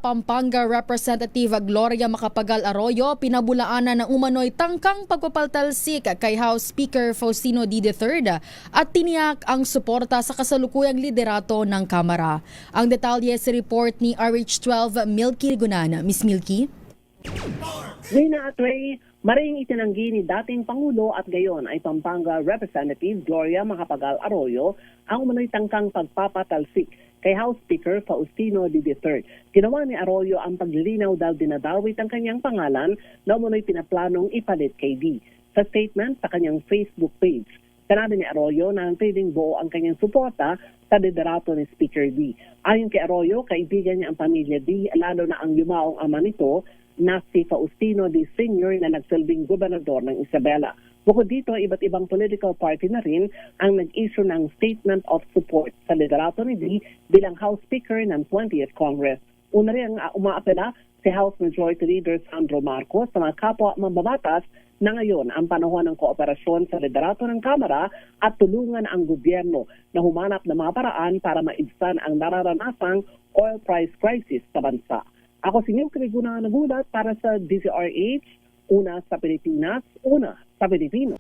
Pampanga Representative Gloria Macapagal Arroyo pinabulaanan ng umano'y tangkang pagpapaltalsik kay House Speaker Faustino D. III at tiniyak ang suporta sa kasalukuyang liderato ng Kamara. Ang detalye sa report ni RH12 Milky Gunan. Miss Milky? Rina at Ray, maring itinanggi ni dating Pangulo at gayon ay Pampanga Representative Gloria Macapagal Arroyo ang umano'y tangkang pagpapatalsik kay House Speaker Faustino D. III. Ginawa ni Arroyo ang paglilinaw dahil dinadawit ang kanyang pangalan na umano'y pinaplanong ipalit kay D. Sa statement sa kanyang Facebook page, sinabi ni Arroyo na nanatiling buo ang kanyang suporta sa liderato ni Speaker D. Ayon kay Arroyo, kaibigan niya ang pamilya D, lalo na ang yumaong ama nito na si Faustino D. Sr. na nagsilbing gobernador ng Isabela. Bukod dito, iba't ibang political party na rin ang nag-issue ng statement of support sa liderato ni D bilang House Speaker ng 20th Congress. Una rin ang umaapela si House Majority Leader Sandro Marcos sa mga kapwa mambabatas na ngayon ang panahon ng kooperasyon sa liderato ng Kamara at tulungan ang gobyerno na humanap ng mga paraan para maibsan ang nararanasang oil price crisis sa bansa. Ako si Milky Gunan nagulat para sa DZRH, una sa Pilipinas, una sa Pilipino.